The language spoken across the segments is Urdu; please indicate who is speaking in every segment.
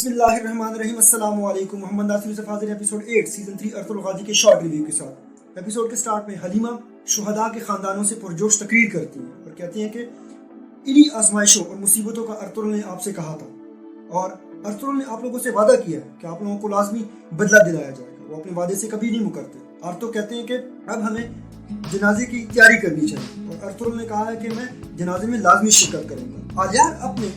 Speaker 1: بسم اللہ الرحمن الرحیم۔ السلام علیکم۔ محمد ناصر یوسف حاضر ایپیسوڈ 8 سیزن 3 ارطغرل غازی کے شارٹ ریویو کے ساتھ۔ ایپیسوڈ کے سٹارٹ میں حلیمہ شہداء کے خاندانوں سے پرجوش تقریر کرتی ہیں اور کہتی ہیں کہ انہی آزمائشوں اور مصیبتوں کا ارطغرل نے آپ سے کہا تھا، اور ارطغرل نے آپ لوگوں سے وعدہ کیا ہے کہ آپ لوگوں کو لازمی بدلہ دلایا جائے گا۔ وہ اپنے وعدے سے کبھی نہیں مکرتے۔ ارطغرل کہتے ہیں کہ اب ہمیں جنازے کی تیاری کرنی چاہیے، اور ارطغرل نے کہا ہے کہ میں جنازے میں لازمی شرکت کروں گا۔ آلیار اپنے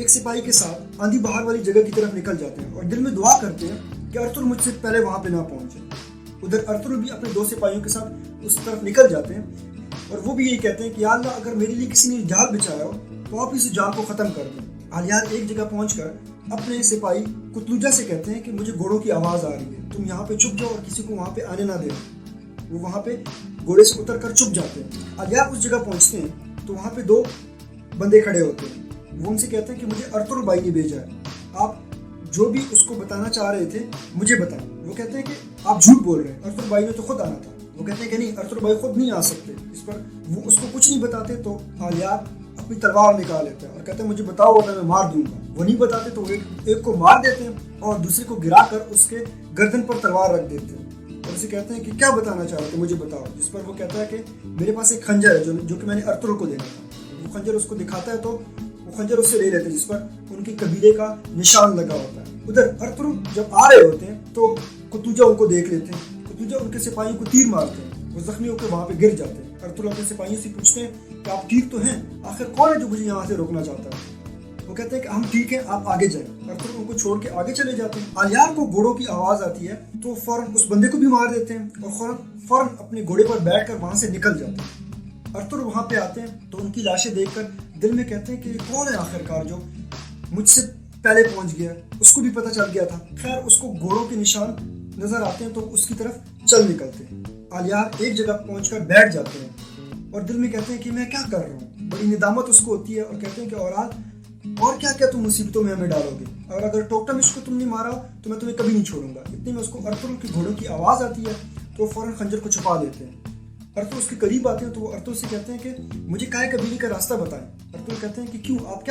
Speaker 1: ایک سپاہی کے ساتھ آندھی بہار والی جگہ کی طرف نکل جاتے ہیں اور دل میں دعا کرتے ہیں کہ ارطغرل مجھ سے پہلے وہاں پہ نہ پہنچے۔ ادھر ارطغرل بھی اپنے دو سپاہیوں کے ساتھ اس طرف نکل جاتے ہیں اور وہ بھی یہی کہتے ہیں کہ یا اللہ، اگر میرے لیے کسی نے جال بچایا ہو تو آپ اس جال کو ختم کر دیں۔ آلیار ایک جگہ پہنچ کر اپنے سپاہی کتلوجہ سے کہتے ہیں کہ مجھے گھوڑوں کی آواز آ رہی ہے، تم یہاں پہ چھپ جاؤ اور کسی کو وہاں پہ آنے نہ دینا۔ وہ وہاں پہ گھوڑے سے اتر کر چھپ جاتے ہیں۔ آلیار اس جگہ پہنچتے ہیں تو وہاں پہ دو بندے کھڑے ہوتے ہیں۔ وہ ان سے کہتے ہیں کہ مجھے ارطغرل بھائی نے بھیجا ہے، آپ جو بھی اس کو بتانا چاہ رہے تھے مجھے بتائیں۔ وہ کہتے ہیں کہ آپ جھوٹ بول رہے ہیں، ارطغرل بھائی نے تو خود آنا تھا۔ وہ کہتے ہیں کہ نہیں، ارطغرل بھائی خود نہیں آ سکتے۔ اس پر وہ اس کو کچھ نہیں بتاتے تو آلیار اپنی تلوار نکال لیتا ہے اور کہتے ہیں مجھے بتاؤ ورنہ میں مار دوں گا۔ وہ نہیں بتاتے تو ایک کو مار دیتے ہیں اور دوسرے کو گرا کر اس کے گردن پر تلوار رکھ دیتے ہیں اور اسے کہتے ہیں کہ کیا بتانا چاہ رہے تھے مجھے بتاؤ۔ جس پر وہ کہتا ہے کہ میرے پاس ایک خنجر ہے جو کہ میں نے ارطغرل کو دینا تھا۔ وہ خنجر اس کو دکھاتا ہے تو وہ خنجر اس سے لے لیتے ہیں، جس پر ان کے قبیلے کا نشان لگا ہوتا ہے۔ ادھر ارطغرل جب آ رہے ہوتے ہیں تو قطوجہ ان کو دیکھ لیتے ہیں۔ قطوجہ ان کے سپاہیوں کو تیر مارتے ہیں، وہ زخمی ہو کے وہاں پہ گر جاتے ہیں۔ ارطغرل اپنے سپاہیوں سے پوچھتے ہیں کہ آپ ٹھیک تو ہیں؟ آخر کون ہے جو مجھے یہاں سے روکنا چاہتا ہے؟ وہ کہتے ہیں کہ ہم ٹھیک ہیں، آپ آگے جائیں۔ ارطغرل ان کو چھوڑ کے آگے چلے جاتے ہیں۔ آلیار کو گھوڑوں کی آواز آتی ہے تو فوراً اس بندے کو بھی مار دیتے ہیں اور فوراً اپنے گھوڑے پر بیٹھ کر وہاں سے نکل جاتے ہیں۔ ارطغرل وہاں پہ آتے ہیں تو ان کی لاشیں دیکھ کر دل میں کہتے ہیں کہ کون ہے آخرکار جو مجھ سے پہلے پہنچ گیا۔ اس کو بھی پتہ چل گیا تھا۔ خیر، اس کو گھوڑوں کے نشان نظر آتے ہیں تو اس کی طرف چل نکلتے ہیں۔ آلیار ایک جگہ پہنچ کر بیٹھ جاتے ہیں اور دل میں کہتے ہیں کہ میں کیا کر رہا ہوں۔ بڑی ندامت اس کو ہوتی ہے اور کہتے ہیں کہ اولاد، اور کیا کیا تم مصیبتوں میں ہمیں ڈالو گے، اور اگر ٹوکٹم اس کو تم نے مارا تو میں تمہیں کبھی نہیں چھوڑوں گا۔ اتنے میں اس کو ارطغرل کی گھوڑوں کی آواز آتی ہے تو وہ فوراً خنجر کو چھپا دیتے ہیں۔ ارطغرل اس کے قریب آتے ہیں تو وہ ارطغرل سے کہتے ہیں کہ مجھے کائے قبیلے کا راستہ بتائیں۔ ارطغرل کہتے ہیں کہ کیوں، آپ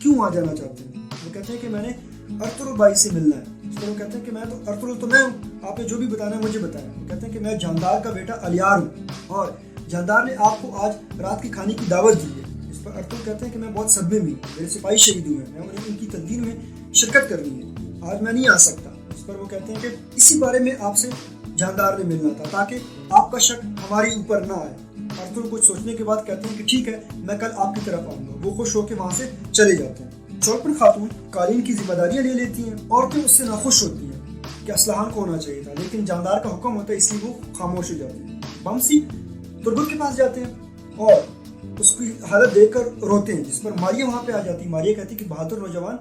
Speaker 1: کیوں وہاں جانا چاہتے ہیں؟ وہ کہتے ہیں کہ میں نے ارطغرل بھائی سے ملنا ہے۔ اس پر وہ کہتے ہیں کہ میں تو ارطغرل تو میں ہوں، آپ نے جو بھی بتانا ہے مجھے بتائیں۔ وہ کہتے ہیں کہ میں جاندار کا بیٹا آلیار ہوں اور جاندار نے آپ کو آج رات کی کھانے کی دعوت دی ہے۔ اس پر ارطغرل کہتے ہیں کہ میں بہت صدمے میں ہوں، میرے سپاہی شہید ہوئے ہیں، میں انہیں ان کی تدفین میں شرکت کرنی ہے، آج میں نہیں آ سکتا۔ اس پر وہ کہتے ہیں کہ اسی بارے میں آپ سے جاندار نے ملنا تھا تاکہ آپ کا شک ہمارے اوپر نہ آئے۔ ارطغرل کچھ سوچنے کے بعد کہتے ہیں کہ ٹھیک ہے، میں کل آپ کی طرف آؤں گا۔ وہ خوش ہو کے وہاں سے چلے جاتے ہیں۔ چوپن خاتون قالین کی ذمہ داریاں لے لیتی ہیں۔ عورتیں اس سے ناخوش ہوتی ہیں کہ اسلحان کو ہونا چاہیے تھا، لیکن جاندار کا حکم ہوتا ہے اس لیے وہ خاموش ہو جاتی ہیں۔ بمسی تربت کے پاس جاتے ہیں اور اس کی حالت دیکھ کر روتے ہیں، جس پر ماریہ وہاں پہ آ جاتی ہے۔ ماریہ کہتی ہے کہ بہادر نوجوان،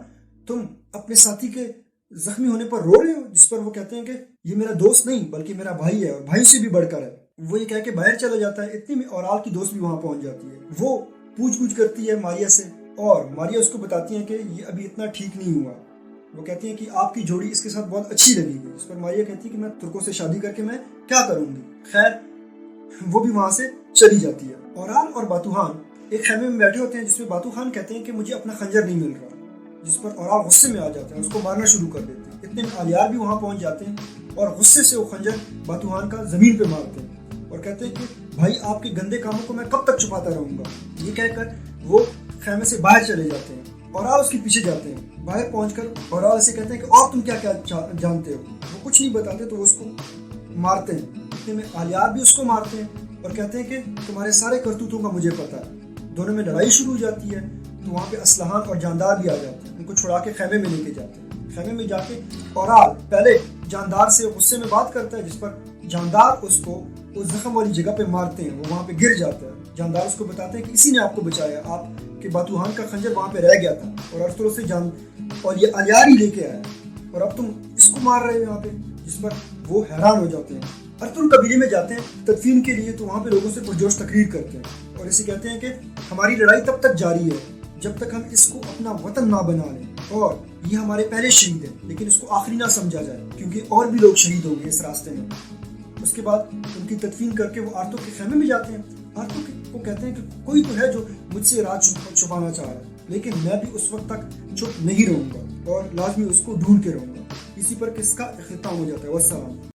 Speaker 1: تم اپنے ساتھی کے زخمی ہونے پر رو رہے ہو؟ جس پر وہ کہتے ہیں کہ یہ میرا دوست نہیں بلکہ میرا بھائی ہے اور بھائی سے بھی بڑھ کر ہے۔ وہ یہ کہہ کے باہر چلا جاتا ہے۔ اتنے میں اورال کی دوست بھی وہاں پہنچ جاتی ہے۔ وہ پوچھ گچھ کرتی ہے ماریہ سے اور ماریہ اس کو بتاتی ہے کہ یہ ابھی اتنا ٹھیک نہیں ہوا۔ وہ کہتی ہیں کہ آپ کی جوڑی اس کے ساتھ بہت اچھی لگی گئی۔ اس پر ماریہ کہتی ہے کہ میں ترکوں سے شادی کر کے میں کیا کروں گی۔ خیر، وہ بھی وہاں سے چلی جاتی ہے۔ اورال اور باتوحان ایک خیمے میں بیٹھے ہوتے ہیں، جس میں باتوحان کہتے ہیں کہ مجھے اپنا خنجر نہیں مل رہا، جس پر اورال غصے میں آ جاتے ہیں، اس کو مارنا شروع کر دیتے ہیں۔ اتنے میں آلیار بھی وہاں پہنچ جاتے ہیں اور غصے سے وہ خنجر باتوحان کا زمین پہ مارتے ہیں اور کہتے ہیں کہ بھائی، آپ کے گندے کاموں کو میں کب تک چھپاتا رہوں گا۔ یہ کہہ کر وہ خیمے سے باہر چلے جاتے ہیں۔ اورال اس کے پیچھے جاتے ہیں۔ باہر پہنچ کر اورال سے کہتے ہیں کہ اور تم کیا کیا جانتے ہو۔ وہ کچھ نہیں بتاتے تو وہ اس کو مارتے ہیں۔ اتنے میں آلیار بھی اس کو مارتے ہیں اور کہتے ہیں کہ تمہارے سارے کرتوتوں کا مجھے پتا ہے۔ دونوں میں لڑائی شروع ہو جاتی ہے تو وہاں پہ اسلحان اور جاندار بھی آ جاتے ہیں، ان کو چھڑا کے خیمے میں لے کے جاتے ہیں۔ خیمے میں جا کے اورال پہلے جاندار سے غصے میں بات کرتا ہے، جس پر جاندار اس کو اس زخم والی جگہ پہ مارتے ہیں۔ وہ وہاں پہ گر جاتا ہے۔ جاندار اس کو بتاتے ہیں کہ اسی نے آپ کو بچایا، آپ کے باتوحان کا خنجر وہاں پہ رہ گیا تھا اور ارطغرل سے اور یہ آلیار ہی لے کے آیا اور اب تم اس کو مار رہے ہو یہاں پہ۔ جس پر وہ حیران ہو جاتے ہیں۔ ارطغرل قبیلے میں جاتے ہیں تدفین کے لیے تو وہاں پہ لوگوں سے پرجوش تقریر کرتے ہیں اور اسے کہتے ہیں کہ ہماری لڑائی تب تک جاری ہے جب تک ہم اس کو اپنا وطن نہ بنا لیں، اور یہ ہمارے پہلے شہید ہیں لیکن اس کو آخری نہ سمجھا جائے کیونکہ اور بھی لوگ شہید ہوں گے اس راستے میں۔ اس کے بعد ان کی تدفین کر کے وہ آرتو کے خیمے میں جاتے ہیں۔ آرتو کو کہتے ہیں کہ کوئی تو ہے جو مجھ سے راز چھپانا چاہ رہا ہے، لیکن میں بھی اس وقت تک چپ نہیں رہوں گا۔ اور لازمی اس کو ڈھونڈ کے رہوں گا. اسی پر قصہ کا اختتام ہو جاتا ہے. والسلام.